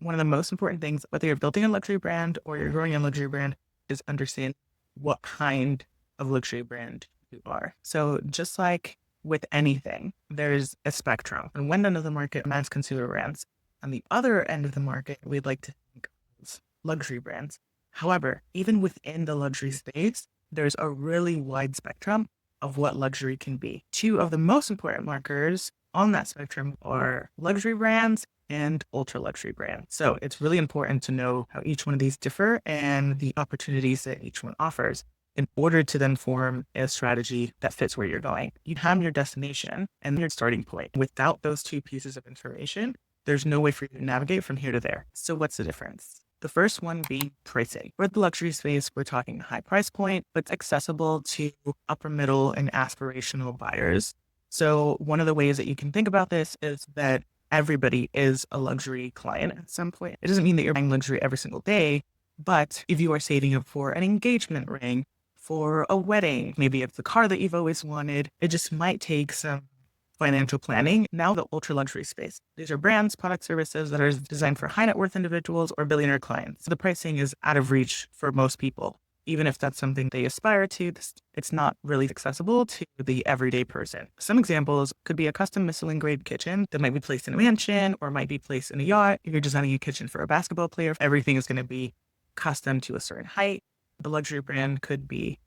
One of the most important things, whether you're building a luxury brand or you're growing a luxury brand, is understand what kind of luxury brand you are. So just like with anything, there's a spectrum. On one end of the market, mass consumer brands. On the other end of the market, we'd like to think of luxury brands. However, even within the luxury space, there's a really wide spectrum of what luxury can be. Two of the most important markers on that spectrum are luxury brands and ultra luxury brands. So it's really important to know how each one of these differ and the opportunities that each one offers in order to then form a strategy that fits where you're going. You have your destination and your starting point. Without those two pieces of information, there's no way for you to navigate from here to there. So what's the difference? The first one being pricing. For the luxury space, we're talking high price point, but accessible to upper middle and aspirational buyers. So one of the ways that you can think about this is that everybody is a luxury client at some point. It doesn't mean that you're buying luxury every single day, but if you are saving up for an engagement ring, for a wedding, maybe it's the car that you've always wanted, it just might take some financial planning. Now the ultra luxury space. These are brands, product services that are designed for high net worth individuals or billionaire clients. The pricing is out of reach for most people. Even if that's something they aspire to, it's not really accessible to the everyday person. Some examples could be a custom Michelin grade kitchen that might be placed in a mansion or might be placed in a yacht. If you're designing a kitchen for a basketball player, everything is going to be custom to a certain height. The luxury brand could be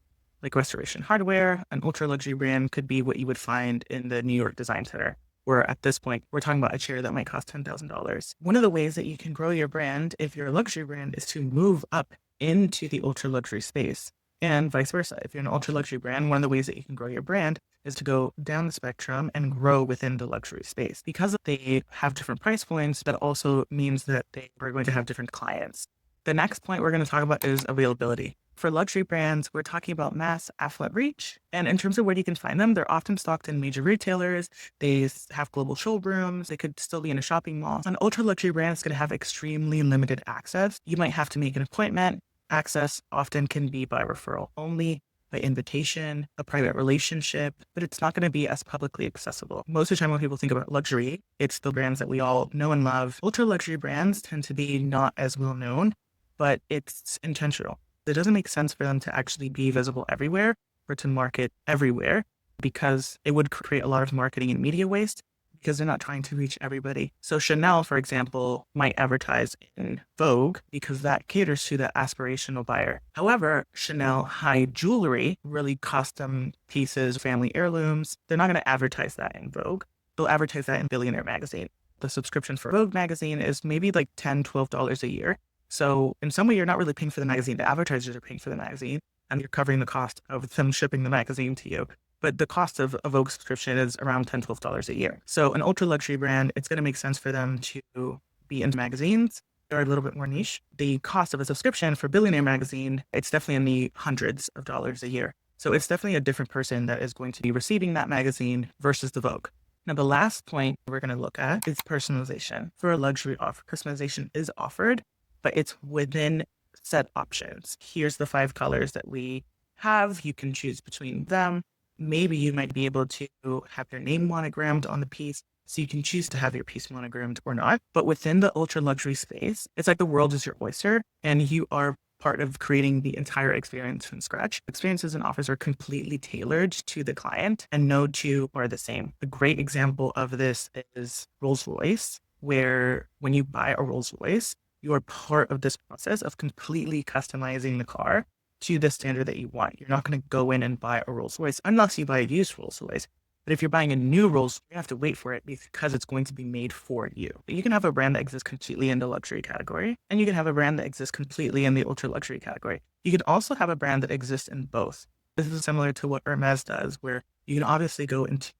like Restoration Hardware. An ultra luxury brand could be what you would find in the New York Design Center, where at this point, we're talking about a chair that might cost $10,000. One of the ways that you can grow your brand, if you're a luxury brand, is to move up into the ultra luxury space and vice versa. If you're an ultra luxury brand, one of the ways that you can grow your brand is to go down the spectrum and grow within the luxury space. Because they have different price points, that also means that they are going to have different clients. The next point we're going to talk about is availability. For luxury brands, we're talking about mass affluent reach. And in terms of where you can find them, they're often stocked in major retailers. They have global showrooms. They could still be in a shopping mall. An ultra luxury brand is going to have extremely limited access. You might have to make an appointment. Access often can be by referral only, by invitation, a private relationship, but it's not going to be as publicly accessible. Most of the time when people think about luxury, it's the brands that we all know and love. Ultra luxury brands tend to be not as well known, but it's intentional. It doesn't make sense for them to actually be visible everywhere or to market everywhere because it would create a lot of marketing and media waste because they're not trying to reach everybody. So Chanel, for example, might advertise in Vogue because that caters to that aspirational buyer. However, Chanel high jewelry, really custom pieces, family heirlooms, they're not going to advertise that in Vogue. They'll advertise that in Billionaire magazine. The subscription for Vogue magazine is maybe like $10, $12 a year. So in some way, you're not really paying for the magazine. The advertisers are paying for the magazine and you're covering the cost of them shipping the magazine to you. But the cost of a Vogue subscription is around $10, $12 a year. So an ultra luxury brand, it's going to make sense for them to be into magazines. They're a little bit more niche. The cost of a subscription for Billionaire magazine, it's definitely in the hundreds of dollars a year. So it's definitely a different person that is going to be receiving that magazine versus the Vogue. Now, the last point we're going to look at is personalization. For a luxury offer, personalization is offered, but it's within set options. Here's the 5 colors that we have. You can choose between them. Maybe you might be able to have your name monogrammed on the piece. So you can choose to have your piece monogrammed or not. But within the ultra luxury space, it's like the world is your oyster and you are part of creating the entire experience from scratch. Experiences and offers are completely tailored to the client and no two are the same. A great example of this is Rolls-Royce, where when you buy a Rolls-Royce, you are part of this process of completely customizing the car to the standard that you want. You're not going to go in and buy a Rolls-Royce unless you buy a used Rolls-Royce. But if you're buying a new Rolls, you have to wait for it because it's going to be made for you. But you can have a brand that exists completely in the luxury category, and you can have a brand that exists completely in the ultra luxury category. You can also have a brand that exists in both. This is similar to what Hermes does, where you can obviously go into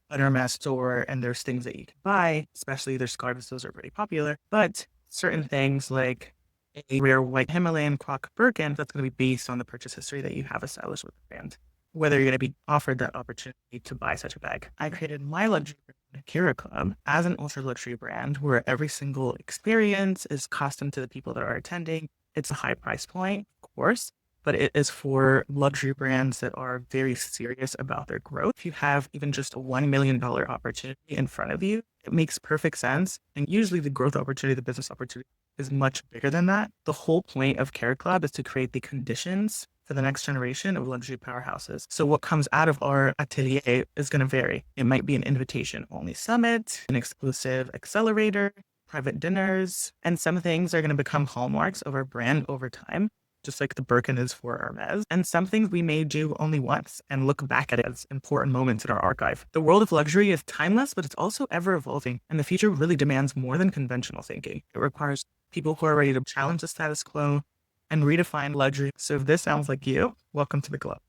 an Hermes store and there's things that you can buy, especially their scarves, those are pretty popular, but certain things like a rare white Himalayan croc Birkin, that's going to be based on the purchase history that you have established with the brand, whether you're going to be offered that opportunity to buy such a bag. I created my luxury brand, Kira Club, as an ultra luxury brand where every single experience is custom to the people that are attending. It's a high price point, of course, but it is for luxury brands that are very serious about their growth. If you have even just a $1 million opportunity in front of you, it makes perfect sense. And usually the growth opportunity, the business opportunity is much bigger than that. The whole point of Carrot Club is to create the conditions for the next generation of luxury powerhouses. So what comes out of our atelier is going to vary. It might be an invitation-only summit, an exclusive accelerator, private dinners, and some things are going to become hallmarks of our brand over time, just like the Birkin is for Hermes. And some things we may do only once and look back at it as important moments in our archive. The world of luxury is timeless, but it's also ever evolving. And the future really demands more than conventional thinking. It requires people who are ready to challenge the status quo and redefine luxury. So if this sounds like you, welcome to the club.